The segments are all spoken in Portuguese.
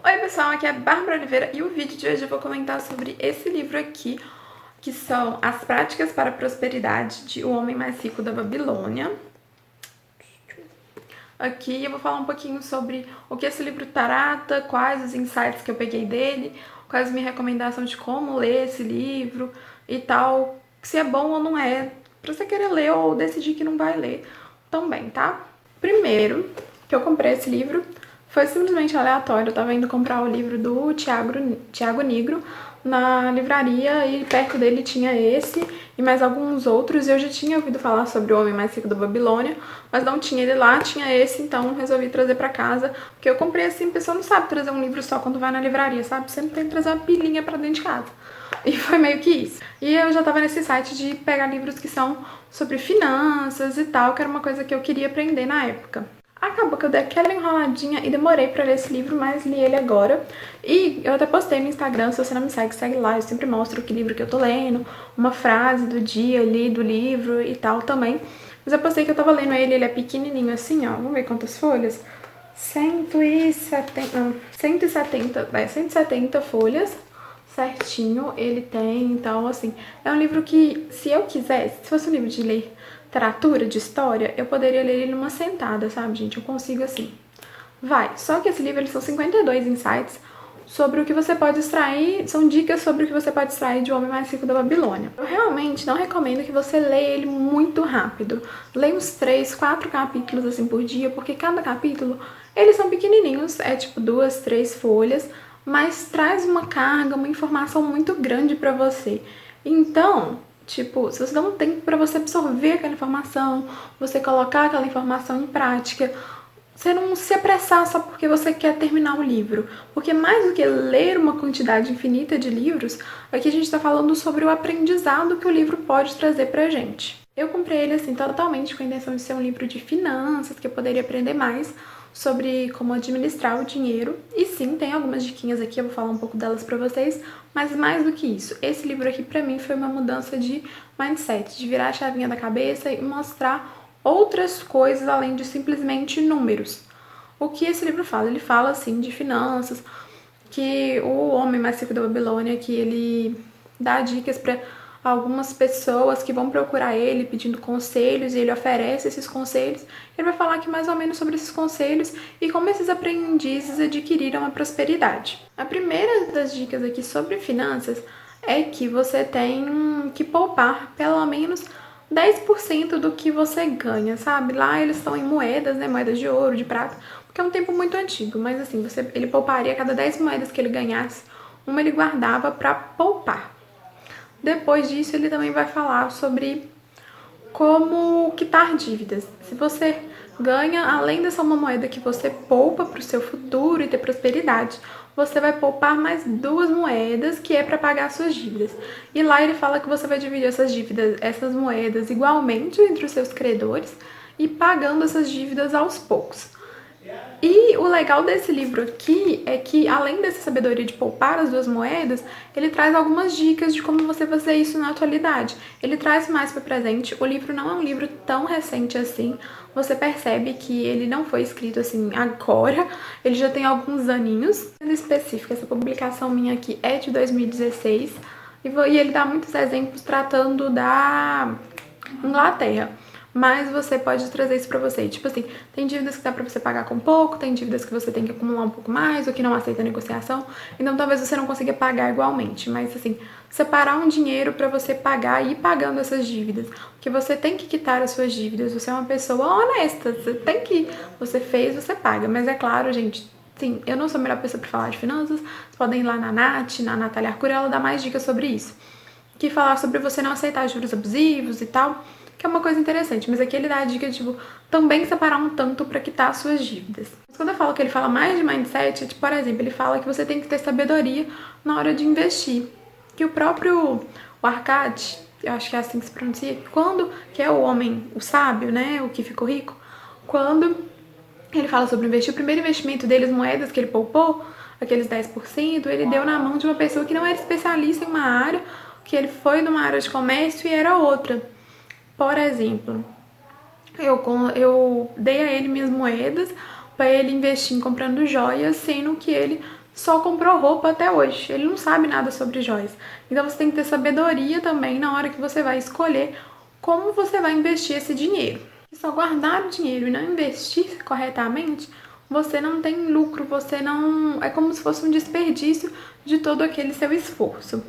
Oi pessoal, aqui é a Bárbara Oliveira e o vídeo de hoje eu vou comentar sobre esse livro aqui, que são As Práticas para a Prosperidade de O Homem Mais Rico da Babilônia. Aqui eu vou falar um pouquinho sobre o que esse livro trata, quais os insights que eu peguei dele, quais as minhas recomendações de como ler esse livro e tal, se é bom ou não é, pra você querer ler ou decidir que não vai ler também, tá? Primeiro que eu comprei esse livro foi simplesmente aleatório. Eu tava indo comprar o livro do Tiago Nigro na livraria e perto dele tinha esse e mais alguns outros. Eu já tinha ouvido falar sobre O Homem Mais Rico da Babilônia, mas não tinha ele lá, tinha esse, então resolvi trazer pra casa. Porque eu comprei assim, a pessoa não sabe trazer um livro só quando vai na livraria, sabe? Sempre tem que trazer uma pilinha pra dentro de casa. E foi meio que isso. E eu já tava nesse site de pegar livros que são sobre finanças e tal, que era uma coisa que eu queria aprender na época. Acabou que eu dei aquela enroladinha e demorei pra ler esse livro, mas li ele agora. E eu até postei no Instagram, se você não me segue lá. Eu sempre mostro que livro que eu tô lendo, uma frase do dia ali do livro e tal também. Mas eu postei que eu tava lendo ele é pequenininho assim, ó. Vamos ver quantas folhas? 170 folhas certinho ele tem, então assim, é um livro que se eu quisesse, se fosse um livro de literatura, de história, eu poderia ler ele numa sentada, sabe, gente? Eu consigo assim. Vai. Só que esse livro, eles são 52 insights sobre o que você pode extrair, são dicas sobre o que você pode extrair de O Homem Mais Rico da Babilônia. Eu realmente não recomendo que você leia ele muito rápido. Leia uns 3, 4 capítulos assim por dia, porque cada capítulo, eles são pequenininhos, é tipo 2, 3 folhas, mas traz uma carga, uma informação muito grande pra você. Então, tipo, se você dá um tempo pra você absorver aquela informação, você colocar aquela informação em prática, você não se apressar só porque você quer terminar o livro. Porque mais do que ler uma quantidade infinita de livros, aqui a gente está falando sobre o aprendizado que o livro pode trazer pra gente. Eu comprei ele assim totalmente com a intenção de ser um livro de finanças, que eu poderia aprender mais sobre como administrar o dinheiro. E sim, tem algumas diquinhas aqui, eu vou falar um pouco delas pra vocês, mas mais do que isso, esse livro aqui pra mim foi uma mudança de mindset, de virar a chavinha da cabeça e mostrar outras coisas além de simplesmente números. O que esse livro fala? Ele fala, assim, de finanças, que o Homem Mais Rico da Babilônia, que ele dá dicas para algumas pessoas que vão procurar ele pedindo conselhos e ele oferece esses conselhos. Ele vai falar aqui mais ou menos sobre esses conselhos e como esses aprendizes adquiriram a prosperidade. A primeira das dicas aqui sobre finanças é que você tem que poupar pelo menos 10% do que você ganha, sabe? Lá eles estão em moedas, né? Moedas de ouro, de prata, porque é um tempo muito antigo, mas assim, ele pouparia a cada 10 moedas que ele ganhasse, uma ele guardava para poupar. Depois disso, ele também vai falar sobre como quitar dívidas. Se você ganha, além dessa uma moeda que você poupa para o seu futuro e ter prosperidade, você vai poupar mais 2 moedas que é para pagar suas dívidas. E lá ele fala que você vai dividir essas dívidas, essas moedas igualmente entre os seus credores e pagando essas dívidas aos poucos. E o legal desse livro aqui é que, além dessa sabedoria de poupar as 2 moedas, ele traz algumas dicas de como você fazer isso na atualidade. Ele traz mais para o presente. O livro não é um livro tão recente assim. Você percebe que ele não foi escrito assim agora. Ele já tem alguns aninhos. Em específico, essa publicação minha aqui é de 2016. E ele dá muitos exemplos tratando da Inglaterra. Mas você pode trazer isso pra você. Tipo assim, tem dívidas que dá pra você pagar com pouco, tem dívidas que você tem que acumular um pouco mais, ou que não aceita negociação. Então talvez você não consiga pagar igualmente. Mas assim, separar um dinheiro pra você pagar e ir pagando essas dívidas. Porque você tem que quitar as suas dívidas. Você é uma pessoa honesta. Você tem que... Você fez, você paga. Mas é claro, gente... Sim, eu não sou a melhor pessoa pra falar de finanças. Vocês podem ir lá na Nath, na Natália Arcuri, ela dá mais dicas sobre isso. Que falar sobre você não aceitar juros abusivos e tal, que é uma coisa interessante, mas aqui ele dá a dica de, tipo, também separar um tanto para quitar suas dívidas. Mas quando eu falo que ele fala mais de mindset, tipo, por exemplo, ele fala que você tem que ter sabedoria na hora de investir. Que o próprio Arcade, eu acho que é assim que se pronuncia, que é o homem, o sábio, né, o que ficou rico, quando ele fala sobre investir, o primeiro investimento dele, as moedas que ele poupou, aqueles 10%, ele deu na mão de uma pessoa que não era especialista em uma área, que ele foi numa área de comércio e era outra. Por exemplo, eu dei a ele minhas moedas para ele investir em comprando joias, sendo que ele só comprou roupa até hoje, ele não sabe nada sobre joias. Então você tem que ter sabedoria também na hora que você vai escolher como você vai investir esse dinheiro. Se só guardar o dinheiro e não investir corretamente, você não tem lucro, você não... é como se fosse um desperdício de todo aquele seu esforço.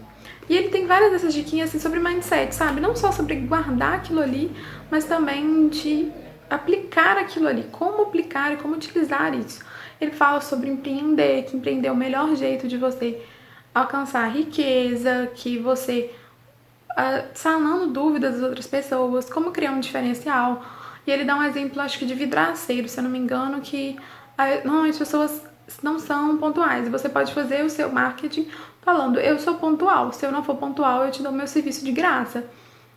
E ele tem várias dessas diquinhas assim, sobre mindset, sabe? Não só sobre guardar aquilo ali, mas também de aplicar aquilo ali, como aplicar e como utilizar isso. Ele fala sobre empreender, que empreender é o melhor jeito de você alcançar riqueza, que você sanando dúvidas das outras pessoas, como criar um diferencial. E ele dá um exemplo, acho que de vidraceiro, se eu não me engano, que normalmente as pessoas não são pontuais. Você pode fazer o seu marketing falando, eu sou pontual, se eu não for pontual, eu te dou meu serviço de graça.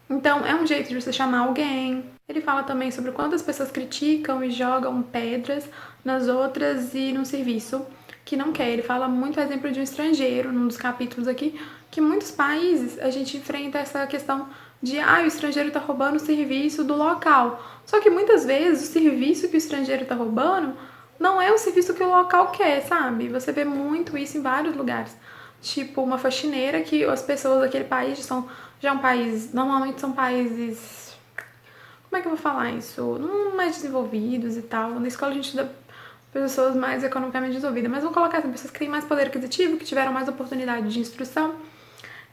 Então, é um jeito de você chamar alguém. Ele fala também sobre quantas pessoas criticam e jogam pedras nas outras e no serviço que não quer. Ele fala muito exemplo de um estrangeiro, num dos capítulos aqui, que muitos países a gente enfrenta essa questão de o estrangeiro tá roubando o serviço do local. Só que muitas vezes o serviço que o estrangeiro tá roubando não é o serviço que o local quer, sabe? Você vê muito isso em vários lugares. Tipo, uma faxineira que as pessoas daquele país são já um país, normalmente são países, como é que eu vou falar isso? Não mais desenvolvidos e tal. Na escola a gente estuda pessoas mais economicamente desenvolvidas, mas vamos colocar assim, pessoas que têm mais poder aquisitivo, que tiveram mais oportunidade de instrução.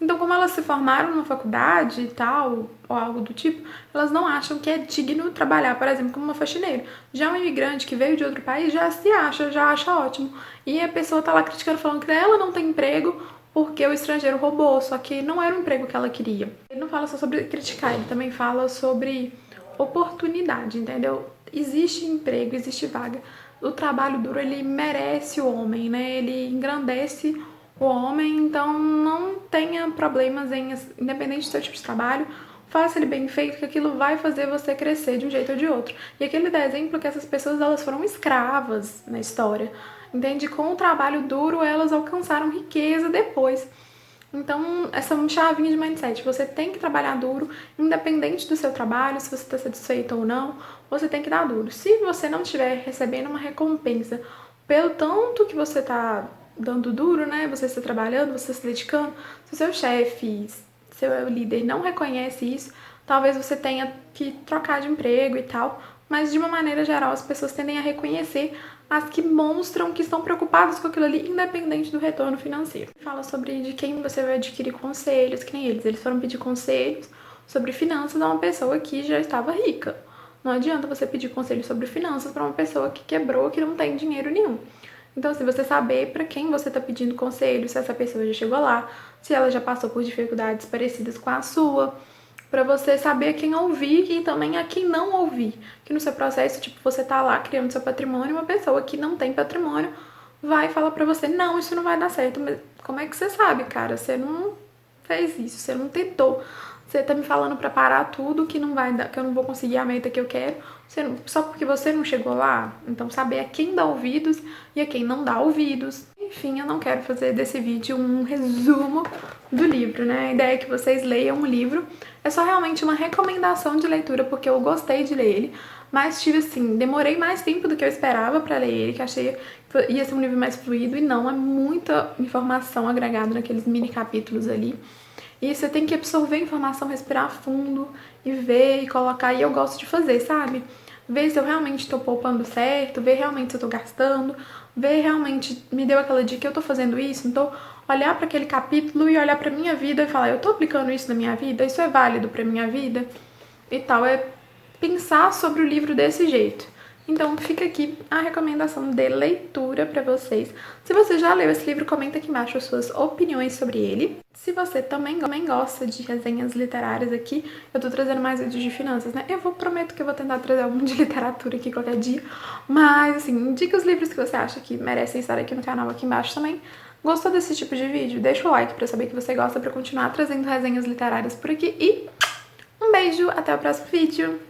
Então, como elas se formaram na faculdade e tal, ou algo do tipo, elas não acham que é digno trabalhar, por exemplo, como uma faxineira. Já um imigrante que veio de outro país já se acha, já acha ótimo. E a pessoa tá lá criticando, falando que ela não tem emprego porque o estrangeiro roubou, só que não era o emprego que ela queria. Ele não fala só sobre criticar, ele também fala sobre oportunidade, entendeu? Existe emprego, existe vaga. O trabalho duro, ele merece o homem, né? Ele engrandece o homem, então não tenha problemas em, independente do seu tipo de trabalho, faça ele bem feito, que aquilo vai fazer você crescer de um jeito ou de outro. E aquele dá exemplo que essas pessoas, elas foram escravas na história, entende? Com o trabalho duro, elas alcançaram riqueza depois. Então, essa é uma chavinha de mindset. Você tem que trabalhar duro, independente do seu trabalho, se você está satisfeito ou não, você tem que dar duro. Se você não estiver recebendo uma recompensa pelo tanto que você está dando duro, né? Você está trabalhando, você está se dedicando, se o seu chefe, seu líder não reconhece isso, talvez você tenha que trocar de emprego e tal, mas de uma maneira geral as pessoas tendem a reconhecer as que mostram que estão preocupadas com aquilo ali, independente do retorno financeiro. Fala sobre de quem você vai adquirir conselhos, que nem eles. Eles foram pedir conselhos sobre finanças a uma pessoa que já estava rica. Não adianta você pedir conselhos sobre finanças para uma pessoa que quebrou, que não tem dinheiro nenhum. Então, se você saber para quem você está pedindo conselho, se essa pessoa já chegou lá, se ela já passou por dificuldades parecidas com a sua, para você saber a quem ouvir e também a quem não ouvir. Que no seu processo, tipo, você tá lá criando seu patrimônio, uma pessoa que não tem patrimônio vai falar para você, não, isso não vai dar certo. Mas como é que você sabe, cara? Você não fez isso, você não tentou. Você tá me falando para parar tudo que não vai dar, que eu não vou conseguir a meta que eu quero, só porque você não chegou lá. Então, saber a quem dá ouvidos e a quem não dá ouvidos. Enfim, eu não quero fazer desse vídeo um resumo do livro, né? A ideia é que vocês leiam o livro. É só realmente uma recomendação de leitura, porque eu gostei de ler ele, mas tive assim, demorei mais tempo do que eu esperava para ler ele, que achei que ia ser um livro mais fluido, e não, é muita informação agregada naqueles mini capítulos ali. E você tem que absorver a informação, respirar fundo e ver e colocar. E eu gosto de fazer, sabe? Ver se eu realmente tô poupando certo, ver realmente se eu tô gastando, ver realmente me deu aquela dica, eu tô fazendo isso, então olhar para aquele capítulo e olhar para minha vida e falar, eu tô aplicando isso na minha vida, isso é válido para minha vida e tal, é pensar sobre o livro desse jeito. Então fica aqui a recomendação de leitura para vocês. Se você já leu esse livro, comenta aqui embaixo as suas opiniões sobre ele. Se você também gosta de resenhas literárias aqui, eu tô trazendo mais vídeos de finanças, né? Prometo que eu vou tentar trazer algum de literatura aqui qualquer dia. Mas, assim, indica os livros que você acha que merecem estar aqui no canal aqui embaixo também. Gostou desse tipo de vídeo? Deixa o like pra eu saber que você gosta, pra eu continuar trazendo resenhas literárias por aqui. E um beijo, até o próximo vídeo!